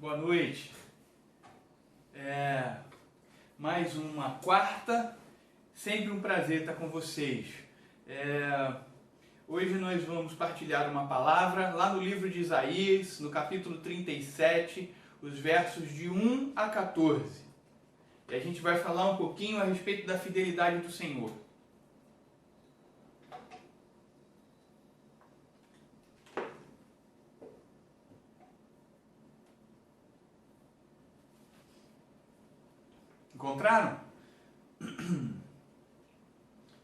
Boa noite. Mais uma quarta, sempre um prazer estar com vocês. Hoje nós vamos partilhar uma palavra lá no livro de Isaías, no capítulo 37, os versos de 1 a 14. E a gente vai falar um pouquinho a respeito da fidelidade do Senhor. Encontraram?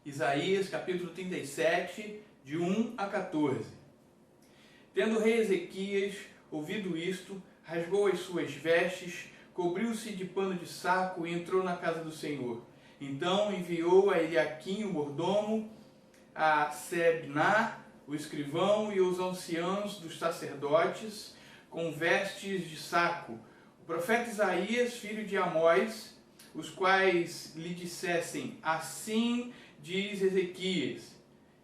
Isaías, capítulo 37, de 1 a 14. Tendo o rei Ezequias ouvido isto, rasgou as suas vestes, cobriu-se de pano de saco e entrou na casa do Senhor. Então enviou a Eliaquim, o mordomo, a Sebna, o escrivão, e os anciãos dos sacerdotes, com vestes de saco, o profeta Isaías, filho de Amós, os quais lhe dissessem: assim diz Ezequias,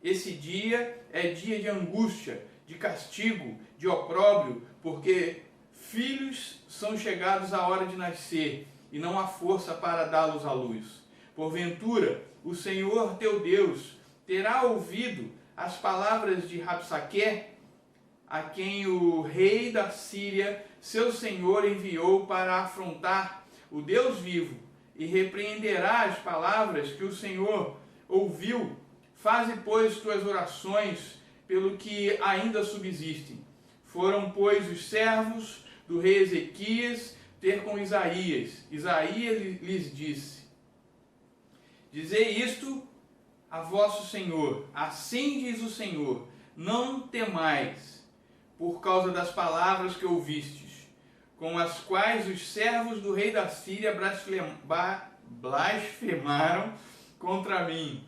esse dia é dia de angústia, de castigo, de opróbrio, porque filhos são chegados à hora de nascer, e não há força para dá-los à luz. Porventura, o Senhor teu Deus terá ouvido as palavras de Rabsaque, a quem o rei da Síria, seu senhor, enviou para afrontar o Deus vivo, e repreenderá as palavras que o Senhor ouviu. Faze, pois, tuas orações pelo que ainda subsistem. Foram, pois, os servos do rei Ezequias ter com Isaías. Isaías lhes disse: dizei isto a vosso Senhor, assim diz o Senhor, não temais, por causa das palavras que ouvistes, com as quais os servos do rei da Síria blasfemaram contra mim.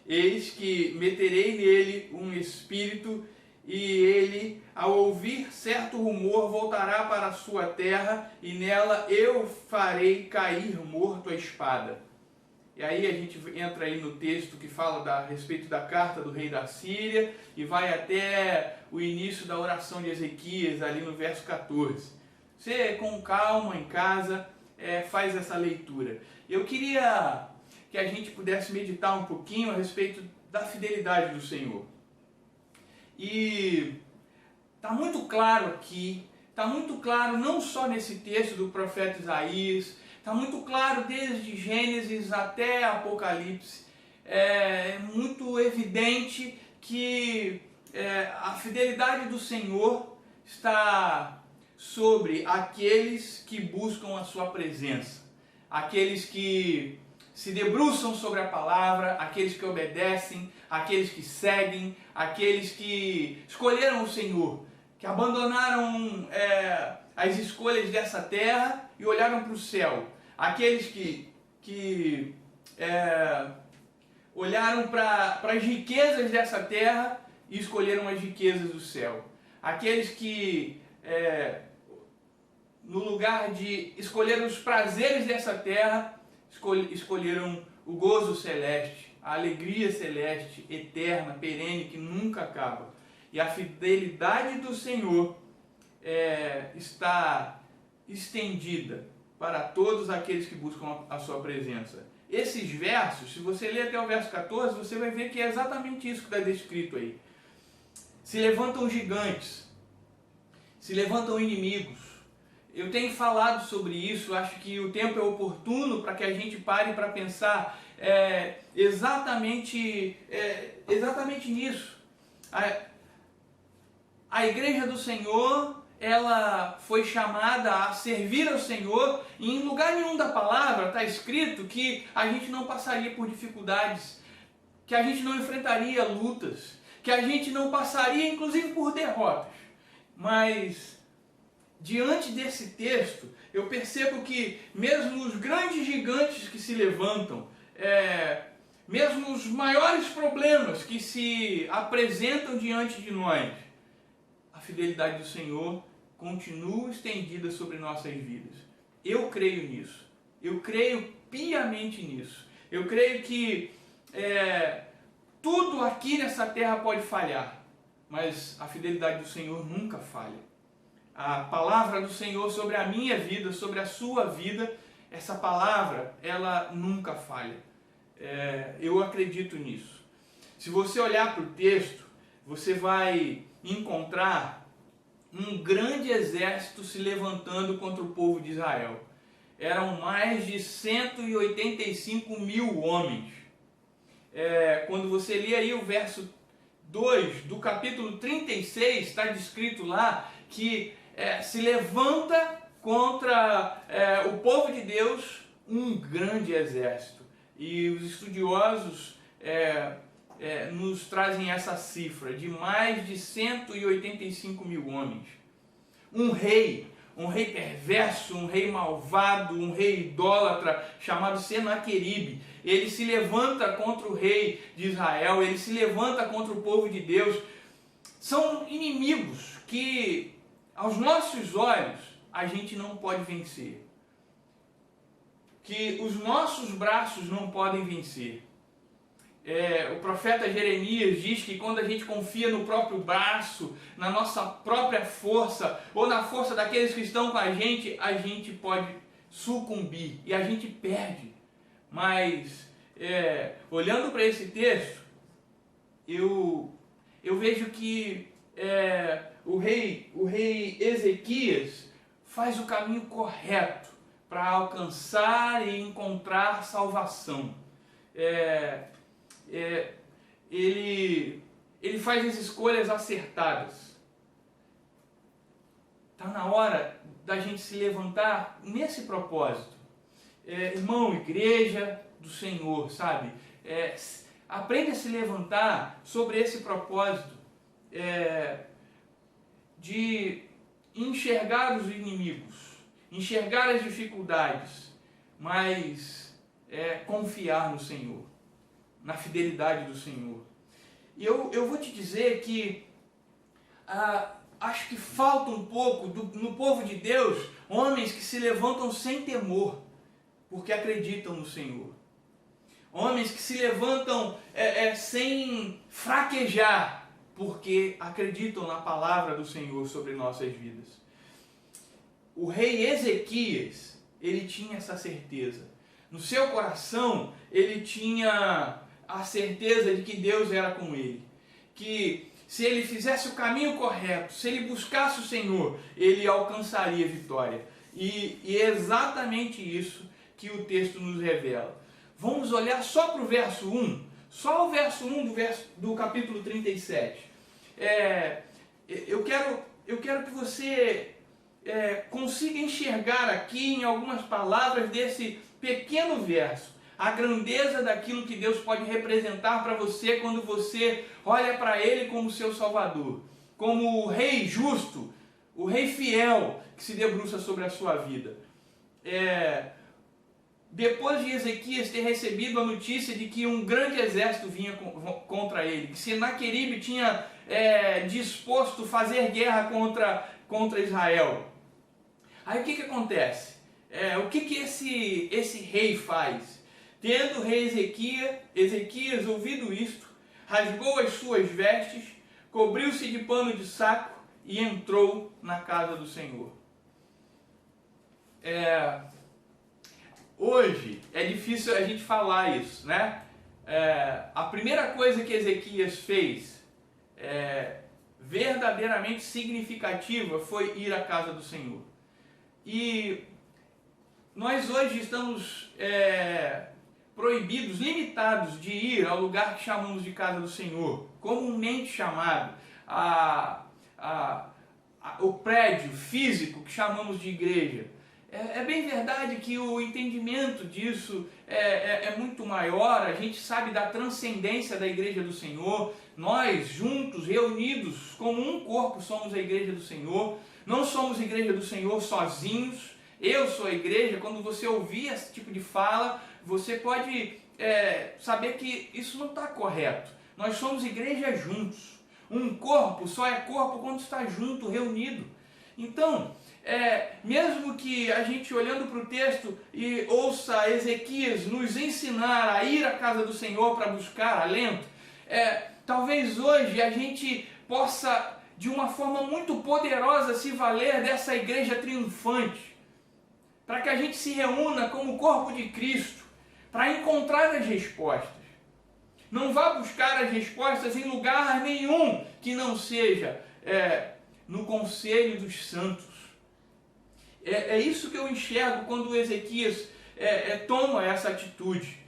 Eis que meterei nele um espírito, e ele, ao ouvir certo rumor, voltará para a sua terra, e nela eu farei cair morto a espada. E aí a gente entra aí no texto que fala a respeito da carta do rei da Síria, e vai até o início da oração de Ezequias, ali no verso 14. Você, com calma, em casa, faz essa leitura. Eu queria que a gente pudesse meditar um pouquinho a respeito da fidelidade do Senhor. E está muito claro aqui, está muito claro não só nesse texto do profeta Isaías, está muito claro desde Gênesis até Apocalipse, é muito evidente que a fidelidade do Senhor está sobre aqueles que buscam a sua presença, aqueles que se debruçam sobre a palavra, aqueles que obedecem, aqueles que seguem, aqueles que escolheram o Senhor, que abandonaram as escolhas dessa terra e olharam para o céu, aqueles que olharam para as riquezas dessa terra e escolheram as riquezas do céu, aqueles que no lugar de escolher os prazeres dessa terra, escolheram o gozo celeste, a alegria celeste, eterna, perene, que nunca acaba. E a fidelidade do Senhor está estendida para todos aqueles que buscam a sua presença. Esses versos, se você ler até o verso 14, você vai ver que é exatamente isso que está descrito aí. Se levantam gigantes, se levantam inimigos. Eu tenho falado sobre isso, acho que o tempo é oportuno para que a gente pare para pensar exatamente nisso. A igreja do Senhor, ela foi chamada a servir ao Senhor, e em lugar nenhum da palavra está escrito que a gente não passaria por dificuldades, que a gente não enfrentaria lutas, que a gente não passaria inclusive por derrotas. Mas diante desse texto, eu percebo que mesmo os grandes gigantes que se levantam, mesmo os maiores problemas que se apresentam diante de nós, a fidelidade do Senhor continua estendida sobre nossas vidas. Eu creio nisso. Eu creio piamente nisso. Eu creio que tudo aqui nessa terra pode falhar, mas a fidelidade do Senhor nunca falha. a palavra do Senhor sobre a minha vida, sobre a sua vida, essa palavra, ela nunca falha. Eu acredito nisso. Se você olhar para o texto, você vai encontrar um grande exército se levantando contra o povo de Israel. Eram mais de 185 mil homens. Quando você lê aí o verso 2 do capítulo 36, está descrito lá que se levanta contra o povo de Deus um grande exército. E os estudiosos nos trazem essa cifra de mais de 185 mil homens. Um rei perverso, um rei malvado, um rei idólatra chamado Senaqueribe, ele se levanta contra o rei de Israel, ele se levanta contra o povo de Deus. São inimigos que aos nossos olhos a gente não pode vencer, que os nossos braços não podem vencer. O profeta Jeremias diz que quando a gente confia no próprio braço, na nossa própria força, ou na força daqueles que estão com a gente pode sucumbir e a gente perde. Mas, olhando para esse texto, eu vejo que o rei Ezequias faz o caminho correto para alcançar e encontrar salvação. Ele faz as escolhas acertadas. Está na hora da gente se levantar nesse propósito. Irmão, igreja do Senhor, sabe? Aprenda a se levantar sobre esse propósito de enxergar os inimigos, enxergar as dificuldades, mas confiar no Senhor, na fidelidade do Senhor. E eu vou te dizer que acho que falta um pouco no povo de Deus homens que se levantam sem temor, porque acreditam no Senhor. Homens que se levantam sem fraquejar, porque acreditam na palavra do Senhor sobre nossas vidas. O rei Ezequias, ele tinha essa certeza. No seu coração, ele tinha a certeza de que Deus era com ele. Que se ele fizesse o caminho correto, se ele buscasse o Senhor, ele alcançaria vitória. E é exatamente isso que o texto nos revela. Vamos olhar só para o verso 1, só o verso 1 do capítulo 37. Eu quero que você consiga enxergar aqui em algumas palavras desse pequeno verso a grandeza daquilo que Deus pode representar para você quando você olha para Ele como seu Salvador, como o Rei justo, o Rei fiel que se debruça sobre a sua vida. Depois de Ezequias ter recebido a notícia de que um grande exército vinha contra ele, que Senaqueribe tinha disposto fazer guerra contra Israel. Aí o que acontece? O que esse rei faz? Tendo o rei Ezequias ouvido isto, rasgou as suas vestes, cobriu-se de pano de saco e entrou na casa do Senhor. Hoje é difícil a gente falar isso, né? A primeira coisa que Ezequias fez, verdadeiramente significativa, foi ir à casa do Senhor. E nós hoje estamos proibidos, limitados de ir ao lugar que chamamos de casa do Senhor, comumente chamado o prédio físico que chamamos de igreja. É bem verdade que o entendimento disso é muito maior, a gente sabe da transcendência da igreja do Senhor, nós juntos, reunidos como um corpo, somos a igreja do Senhor, não somos igreja do Senhor sozinhos, eu sou a igreja. Quando você ouvir esse tipo de fala, você pode saber que isso não está correto. Nós somos igreja juntos, um corpo só é corpo quando está junto, reunido. Então, mesmo que a gente olhando para o texto e ouça Ezequias nos ensinar a ir à casa do Senhor para buscar alento, talvez hoje a gente possa de uma forma muito poderosa, se valer dessa igreja triunfante, para que a gente se reúna como corpo de Cristo, para encontrar as respostas. Não vá buscar as respostas em lugar nenhum que não seja no conselho dos santos. É isso que eu enxergo quando Ezequias toma essa atitude.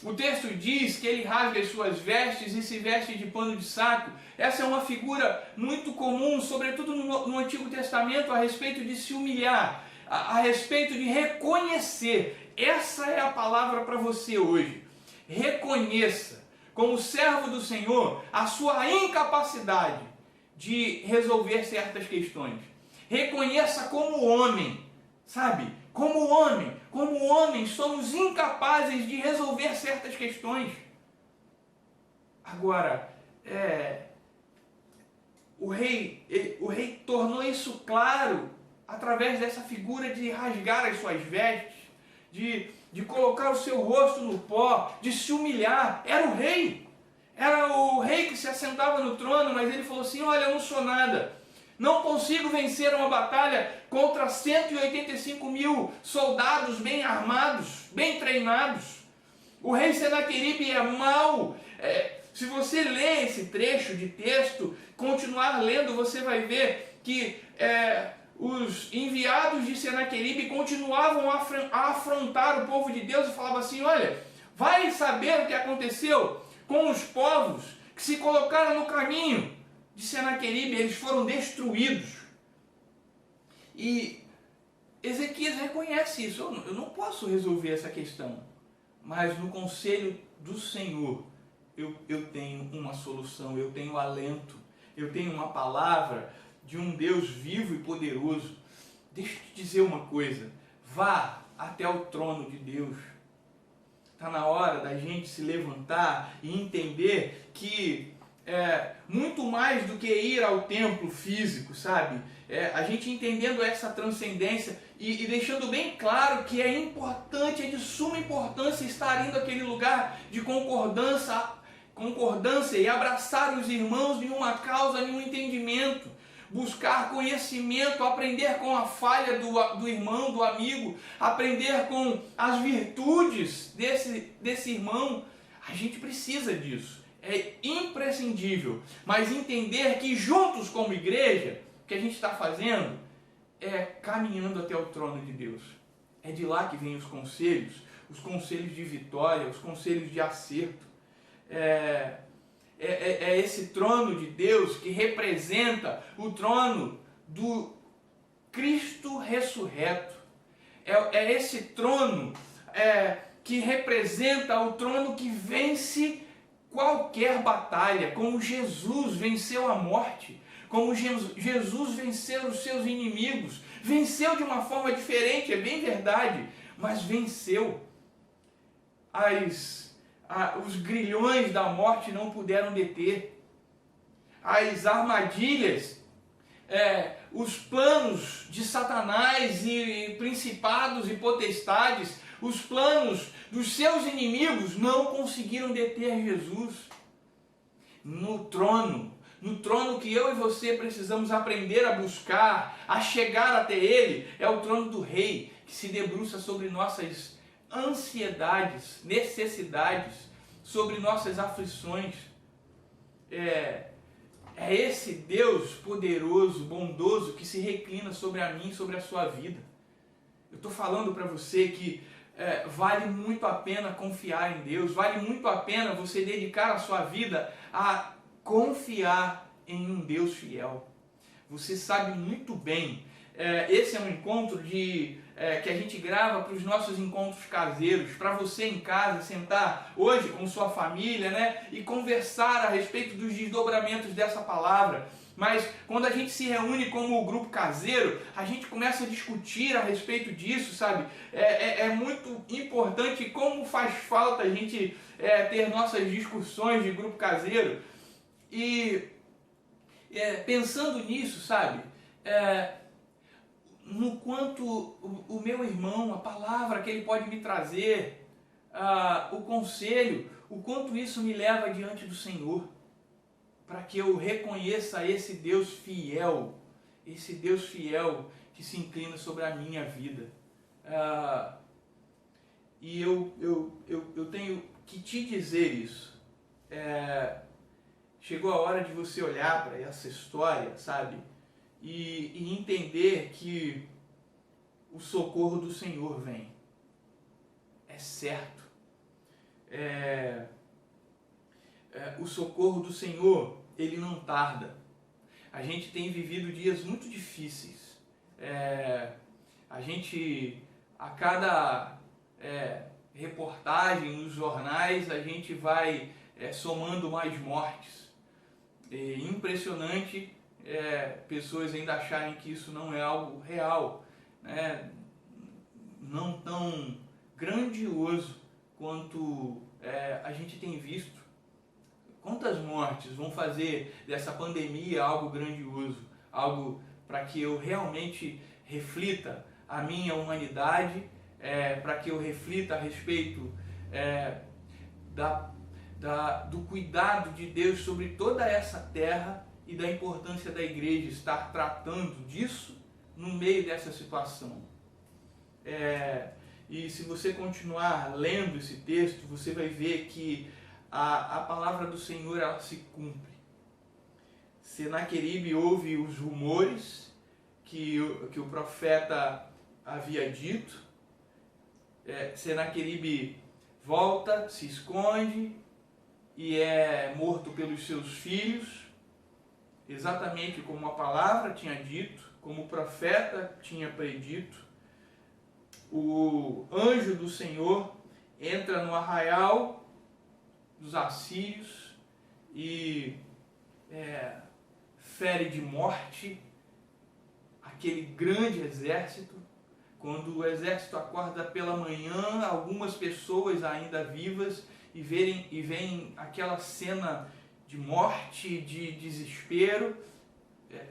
O texto diz que ele rasga as suas vestes e se veste de pano de saco. Essa é uma figura muito comum, sobretudo no Antigo Testamento, a respeito de se humilhar, a respeito de reconhecer. Essa é a palavra para você hoje. Reconheça, como servo do Senhor, a sua incapacidade de resolver certas questões. Reconheça como homem, sabe? Como homem, somos incapazes de resolver certas questões. Agora, o rei tornou isso claro através dessa figura de rasgar as suas vestes, de colocar o seu rosto no pó, de se humilhar. Era o rei que se assentava no trono, mas ele falou assim: olha, eu não sou nada. Não consigo vencer uma batalha contra 185.000 soldados bem armados, bem treinados. O rei Senaqueribe é mau. Se você ler esse trecho de texto, continuar lendo, você vai ver que os enviados de Senaqueribe continuavam a afrontar o povo de Deus e falavam assim: olha, vai saber o que aconteceu com os povos que se colocaram no caminho de Senaqueribe, eles foram destruídos. E Ezequias reconhece isso. Eu não posso resolver essa questão, mas no conselho do Senhor eu tenho uma solução, eu tenho alento, eu tenho uma palavra de um Deus vivo e poderoso. Deixa eu te dizer uma coisa: vá até o trono de Deus. Está na hora da gente se levantar e entender que muito mais do que ir ao templo físico, sabe? A gente entendendo essa transcendência e deixando bem claro que é importante, é de suma importância estar indo àquele lugar de concordância e abraçar os irmãos em uma causa, em um entendimento, buscar conhecimento, aprender com a falha do irmão, do amigo, aprender com as virtudes desse irmão. A gente precisa disso. É imprescindível, mas entender que juntos como igreja, o que a gente está fazendo é caminhando até o trono de Deus. É de lá que vêm os conselhos de vitória, os conselhos de acerto. É esse trono de Deus que representa o trono do Cristo ressurreto. É esse trono que representa o trono que vence qualquer batalha, como Jesus venceu a morte, como Jesus venceu os seus inimigos, venceu de uma forma diferente, é bem verdade, mas venceu. Os grilhões da morte não puderam deter, as armadilhas, os planos de Satanás e principados e potestades, os planos dos seus inimigos não conseguiram deter Jesus. No trono que eu e você precisamos aprender a buscar, a chegar até ele, é o trono do rei, que se debruça sobre nossas ansiedades, necessidades, sobre nossas aflições. É esse Deus poderoso, bondoso, que se reclina sobre a mim, sobre a sua vida. Eu estou falando para você que vale muito a pena confiar em Deus, vale muito a pena você dedicar a sua vida a confiar em um Deus fiel. Você sabe muito bem, esse é um encontro que a gente grava para os nossos encontros caseiros, para você em casa sentar hoje com sua família, né, e conversar a respeito dos desdobramentos dessa palavra. Mas quando a gente se reúne como grupo caseiro, a gente começa a discutir a respeito disso, sabe? É muito importante como faz falta a gente ter nossas discussões de grupo caseiro. E pensando nisso, sabe? No quanto o meu irmão, a palavra que ele pode me trazer, o conselho, o quanto isso me leva diante do Senhor. para que eu reconheça esse Deus fiel que se inclina sobre a minha vida. E eu tenho que te dizer isso. Chegou a hora de você olhar para essa história, sabe? E entender que o socorro do Senhor vem. É certo. O socorro do Senhor, ele não tarda. A gente tem vivido dias muito difíceis. A gente, a cada reportagem nos jornais, a gente vai somando mais mortes. Impressionante pessoas ainda acharem que isso não é algo real, né? Não tão grandioso quanto a gente tem visto. Quantas mortes vão fazer dessa pandemia algo grandioso, algo para que eu realmente reflita a minha humanidade, para que eu reflita a respeito do cuidado de Deus sobre toda essa terra e da importância da igreja estar tratando disso no meio dessa situação. E se você continuar lendo esse texto, você vai ver que a palavra do Senhor, ela se cumpre. Senaqueribe ouve os rumores que o profeta havia dito. Senaqueribe volta, se esconde e é morto pelos seus filhos, exatamente como a palavra tinha dito, como o profeta tinha predito. O anjo do Senhor entra no arraial dos assírios e fere de morte aquele grande exército. Quando o exército acorda pela manhã, algumas pessoas ainda vivas e veem aquela cena de morte, de desespero,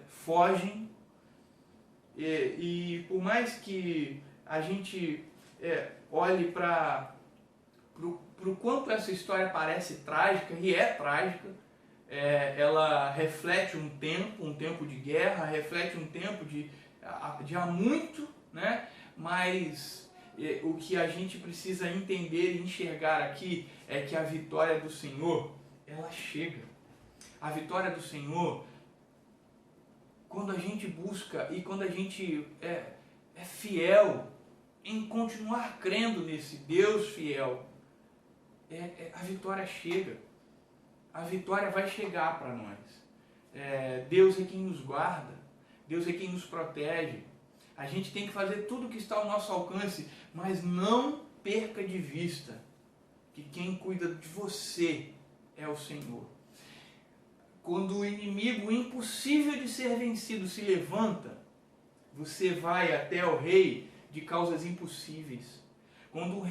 fogem. E por mais que a gente olhe para o quanto essa história parece trágica, e é trágica, ela reflete um tempo de guerra, reflete um tempo de há muito, né? Mas o que a gente precisa entender e enxergar aqui é que a vitória do Senhor, ela chega. A vitória do Senhor, quando a gente busca e quando a gente é fiel em continuar crendo nesse Deus fiel, a vitória chega. A vitória vai chegar para nós. Deus é quem nos guarda. Deus é quem nos protege. A gente tem que fazer tudo o que está ao nosso alcance, mas não perca de vista que quem cuida de você é o Senhor. Quando o inimigo impossível de ser vencido se levanta, você vai até o rei de causas impossíveis. Quando um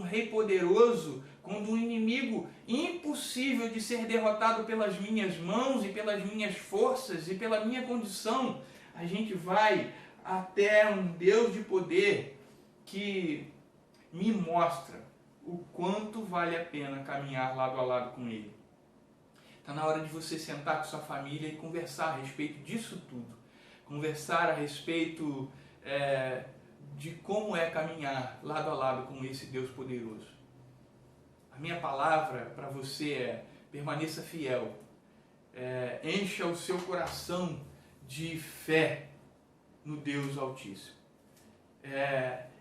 rei poderoso, quando um inimigo impossível de ser derrotado pelas minhas mãos e pelas minhas forças e pela minha condição, a gente vai até um Deus de poder que me mostra o quanto vale a pena caminhar lado a lado com Ele. Está na hora de você sentar com sua família e conversar a respeito disso tudo. Conversar a respeito de como é caminhar lado a lado com esse Deus poderoso. A minha palavra para você é: permaneça fiel. Encha o seu coração de fé no Deus Altíssimo.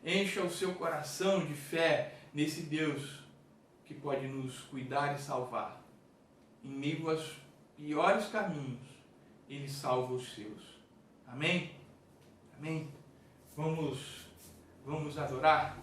Encha o seu coração de fé nesse Deus que pode nos cuidar e salvar. Em meio aos piores caminhos, Ele salva os seus. Amém? Amém? Vamos adorar?